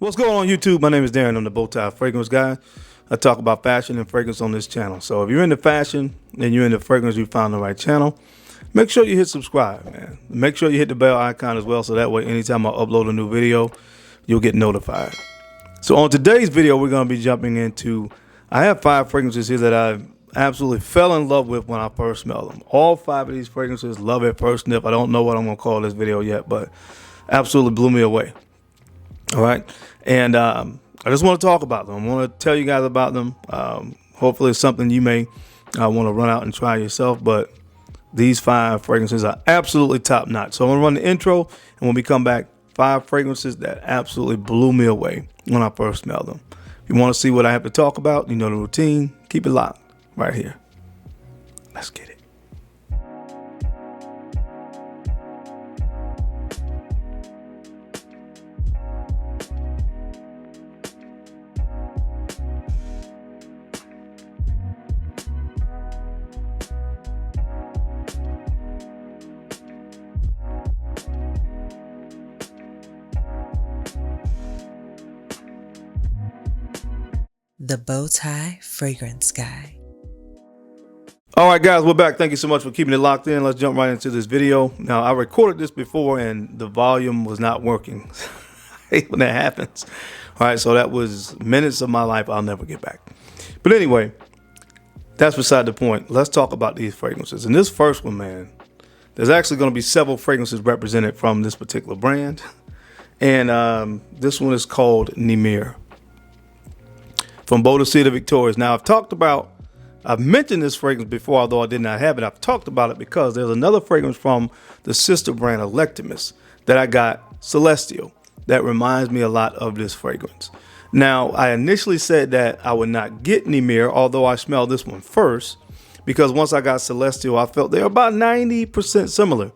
What's going on YouTube? My name is Darren. I'm the Bowtie Fragrance Guy. I talk about fashion and fragrance on this channel. So if you're into fashion and you're into fragrance, you found the right channel. Make sure you hit subscribe, man. Make sure you hit the bell icon as well, so that way anytime I upload a new video, you'll get notified. So on today's video, we're going to be jumping into, I have 5 fragrances here that I absolutely fell in love with when I first smelled them. All 5 of these fragrances, love at first sniff. I don't know what I'm going to call this video yet, but absolutely blew me away. All right. And I just want to talk about them. I want to tell you guys about them. Hopefully it's something you may want to run out and try yourself. But these 5 fragrances are absolutely top notch. So I'm going to run the intro. And when we come back, 5 fragrances that absolutely blew me away when I first smelled them. If you want to see what I have to talk about, you know the routine, keep it locked right here. Let's get it. The Bowtie Fragrance Guy. All right, guys, we're back. Thank you so much for keeping it locked in. Let's jump right into this video. Now, I recorded this before and the volume was not working. I hate when that happens. All right, so that was minutes of my life I'll never get back. But anyway, that's beside the point. Let's talk about these fragrances. And this first one, man, there's actually going to be several fragrances represented from this particular brand. And this one is called Nimir, from Bodicea Victorious. Now, I've mentioned this fragrance before, although I did not have it. I've talked about it because there's another fragrance from the sister brand Electimus that I got, Celestial, that reminds me a lot of this fragrance. Now, I initially said that I would not get Nimir, although I smelled this one first, because once I got Celestial, I felt they were about 90% similar,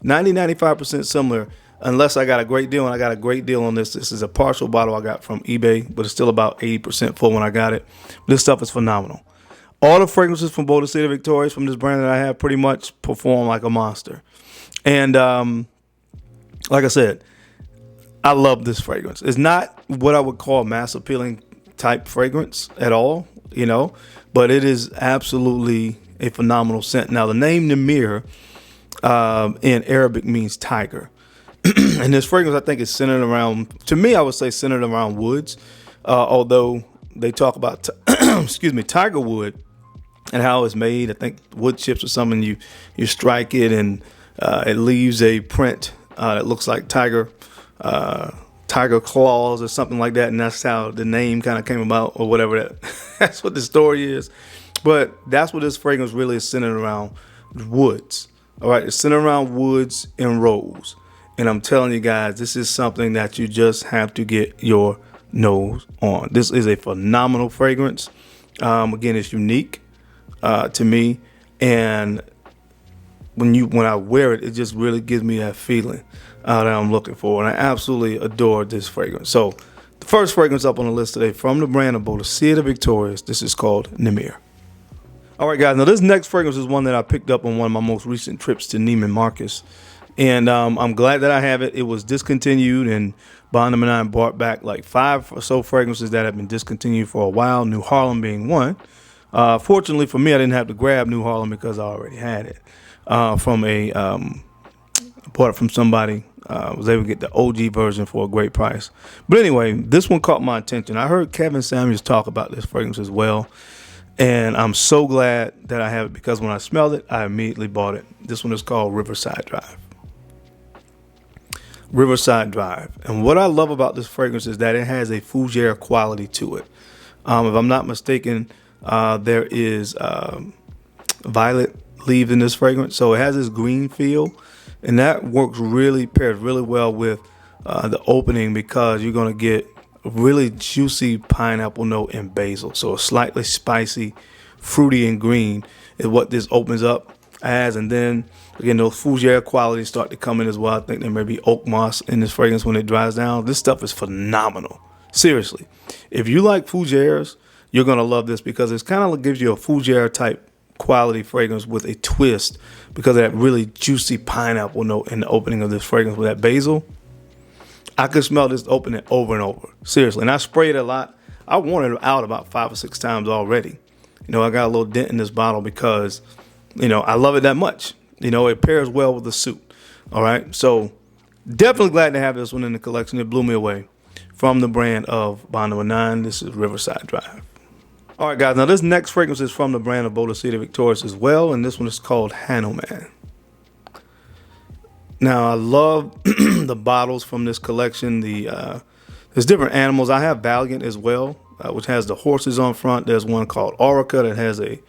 95% similar, unless I got a great deal, and I got a great deal on this. This is a partial bottle I got from eBay, but it's still about 80% full when I got it. This stuff is phenomenal. All the fragrances from Bodicea Victorious from this brand that I have pretty much perform like a monster. And like I said, I love this fragrance. It's not what I would call mass appealing type fragrance at all, you know, but it is absolutely a phenomenal scent. Now, the name Nimir in Arabic means tiger. And this fragrance, I think, is centered around, to me, I would say centered around woods, although they talk about, excuse me, tiger wood and how it's made. I think wood chips or something, you strike it and it leaves a print that looks like tiger claws or something like that. And that's how the name kind of came about, or whatever that's what the story is. But that's what this fragrance really is centered around, woods. All right, it's centered around woods and rose. And I'm telling you guys, this is something that you just have to get your nose on. This is a phenomenal fragrance. Again, it's unique to me. And when I wear it, it just really gives me that feeling that I'm looking for. And I absolutely adore this fragrance. So the first fragrance up on the list today from the brand of Bodicea Victorious, this is called Nimir. All right, guys. Now, this next fragrance is one that I picked up on one of my most recent trips to Neiman Marcus. And I'm glad that I have it. It was discontinued, and Bond and I brought back like 5 or so fragrances that have been discontinued for a while, New Harlem being one. Fortunately for me, I didn't have to grab New Harlem because I already had it bought it from somebody. Was able to get the OG version for a great price. But anyway, this one caught my attention. I heard Kevin Samuels talk about this fragrance as well. And I'm so glad that I have it, because when I smelled it, I immediately bought it. This one is called Riverside Drive. Riverside Drive. And what I love about this fragrance is that it has a fougere quality to it. If I'm not mistaken, there is violet leaves in this fragrance. So it has this green feel, and that pairs really well with the opening, because you're going to get a really juicy pineapple note and basil. So a slightly spicy, fruity, and green is what this opens up as. And then again, those fougere qualities start to come in as well. I think there may be oak moss in this fragrance when it dries down. This stuff is phenomenal. Seriously. If you like fougeres, you're going to love this, because it kind of gives you a fougere type quality fragrance with a twist, because of that really juicy pineapple note in the opening of this fragrance with that basil. I could smell this opening over and over. Seriously. And I sprayed it a lot. I worn it out about 5 or 6 times already. You know, I got a little dent in this bottle because, you know, I love it that much. You know, it pairs well with the suit. All right. So definitely glad to have this one in the collection. It blew me away. From the brand of Bond Number 9. This is Riverside Drive. All right, guys. Now, this next fragrance is from the brand of Bodicea Victorious as well. And this one is called Homme. Now, I love the bottles from this collection. There's different animals. I have Valiant as well, which has the horses on front. There's one called Orica that has a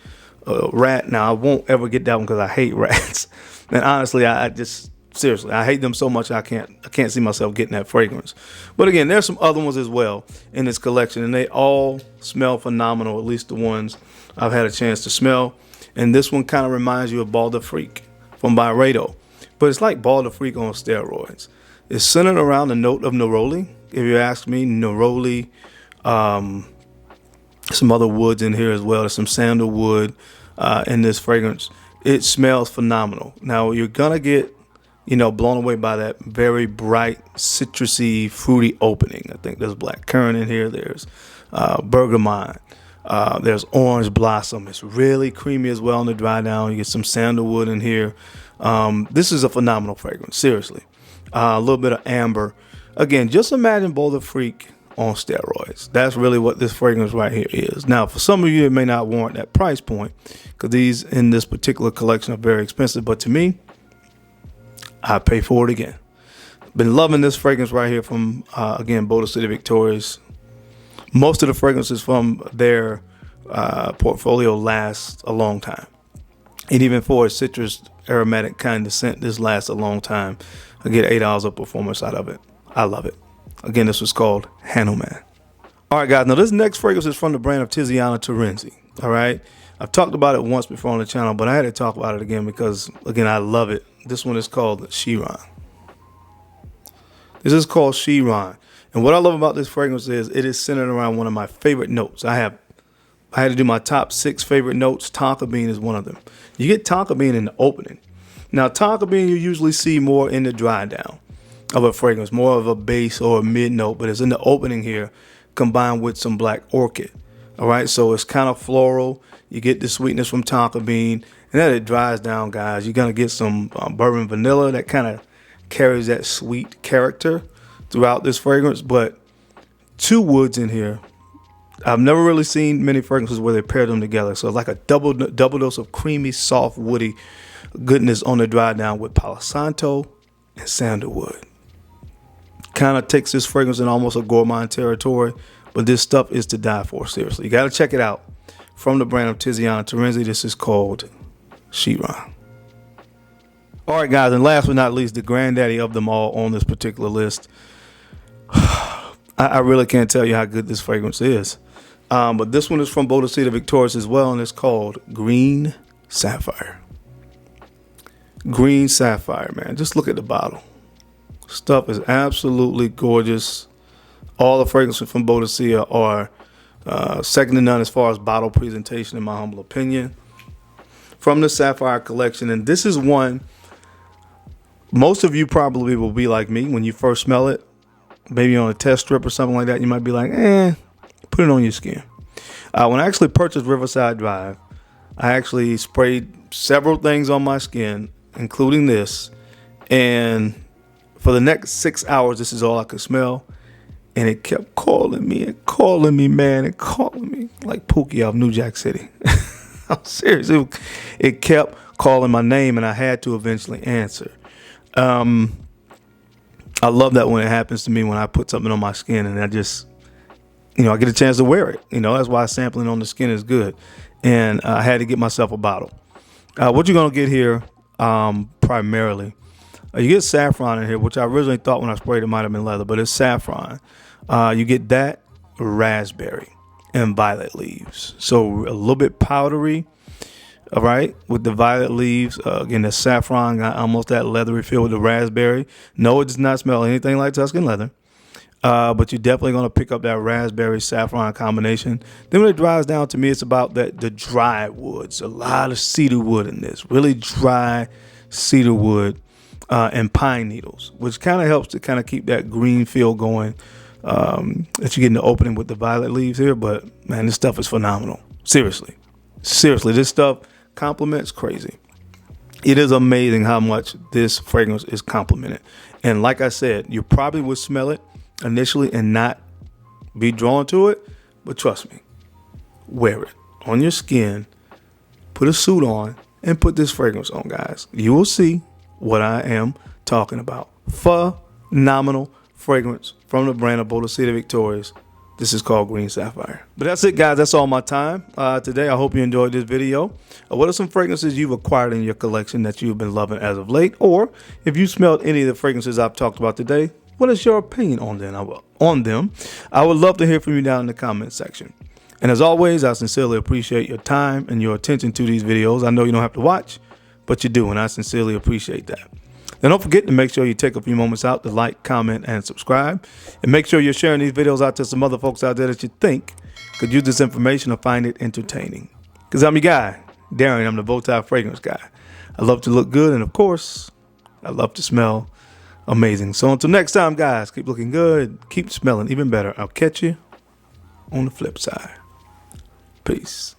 rat. Now, I won't ever get that one because I hate rats. And honestly, seriously, I hate them so much I can't see myself getting that fragrance. But again, there's some other ones as well in this collection, and they all smell phenomenal, at least the ones I've had a chance to smell. And this one kind of reminds you of Ball de Freak from Byredo. But it's like Ball de Freak on steroids. It's centered around the note of neroli. If you ask me, neroli, some other woods in here as well. There's some sandalwood in this fragrance. It smells phenomenal. Now, you're going to get, you know, blown away by that very bright, citrusy, fruity opening. I think there's black currant in here. There's bergamot. There's orange blossom. It's really creamy as well on the dry down. You get some sandalwood in here. This is a phenomenal fragrance, seriously. A little bit of amber. Again, just imagine Ball de Freak on steroids. That's really what this fragrance right here is. Now, for some of you, it may not warrant that price point because these in this particular collection are very expensive. But to me, I pay for it again. Been loving this fragrance right here from, again, Bodicea Victorious. Most of the fragrances from their portfolio last a long time. And even for a citrus aromatic kind of scent, this lasts a long time. I get 8 hours of performance out of it. I love it. Again, this was called Homme. All right, guys. Now, this next fragrance is from the brand of Tiziana Terenzi. All right. I've talked about it once before on the channel, but I had to talk about it again because, again, I love it. This one is called Sheeran. This is called Sheeran. And what I love about this fragrance is it is centered around one of my favorite notes. I had to do my top 6 favorite notes. Tonka bean is one of them. You get tonka bean in the opening. Now, tonka bean you usually see more in the dry down of a fragrance, more of a base or a mid note, but it's in the opening here combined with some black orchid. All right, so it's kind of floral. You get the sweetness from tonka bean, and then it dries down, guys. You're going to get some bourbon vanilla that kind of carries that sweet character throughout this fragrance, but 2 woods in here. I've never really seen many fragrances where they pair them together. So it's like a double dose of creamy, soft, woody goodness on the dry down with Palo Santo and sandalwood. Kind of takes this fragrance in almost a gourmand territory, but this stuff is to die for, seriously. You got to check it out. From the brand of Tiziana Terenzi, this is called Sheeran. All right, guys, and last but not least, the granddaddy of them all on this particular list. I really can't tell you how good this fragrance is. But this one is from Bodicea Victorious as well, and it's called Green Sapphire. Green Sapphire, man. Just look at the bottle. Stuff is absolutely gorgeous. All the fragrances from Bodicea are second to none as far as bottle presentation, in my humble opinion. From the Sapphire collection, and this is one most of you probably will be like me when you first smell it. Maybe on a test strip or something like that, you might be like, put it on your skin. When I actually purchased Riverside Drive, I actually sprayed several things on my skin, including this. And for the next 6 hours, this is all I could smell. And it kept calling me and calling me, man, and calling me like Pookie off New Jack City. I'm serious. It kept calling my name, and I had to eventually answer. I love that when it happens to me, when I put something on my skin and I just, I get a chance to wear it. That's why sampling on the skin is good. And I had to get myself a bottle. What you're going to get here primarily, you get saffron in here, which I originally thought when I sprayed it might have been leather, but it's saffron. You get that, raspberry, and violet leaves. So a little bit powdery. All right, with the violet leaves, again, the saffron got almost that leathery feel with the raspberry. No, it does not smell anything like Tuscan leather, but you're definitely going to pick up that raspberry saffron combination. Then when it dries down, to me, it's about the dry woods. A lot of cedar wood in this, really dry cedar wood and pine needles, which kind of helps to kind of keep that green feel going that you get in the opening with the violet leaves here. But man, this stuff is phenomenal. Seriously, this stuff compliments crazy. It is amazing how much this fragrance is complimented. And like I said, you probably would smell it initially and not be drawn to it. But trust me, wear it on your skin, put a suit on, and put this fragrance on, guys. You will see what I am talking about. Phenomenal fragrance from the brand of Bodicea Victorious. This is called Green Sapphire. But that's it, guys. That's all my time today. I hope you enjoyed this video. What are some fragrances you've acquired in your collection that you've been loving as of late? Or if you smelled any of the fragrances I've talked about today, what is your opinion on them? I would love to hear from you down in the comment section. And as always, I sincerely appreciate your time and your attention to these videos. I know you don't have to watch, but you do, and I sincerely appreciate that. And don't forget to make sure you take a few moments out to like, comment, and subscribe. And make sure you're sharing these videos out to some other folks out there that you think could use this information or find it entertaining. Because I'm your guy, Darren. I'm the Bowtie Fragrance Guy. I love to look good, and of course, I love to smell amazing. So until next time, guys, keep looking good, keep smelling even better. I'll catch you on the flip side. Peace.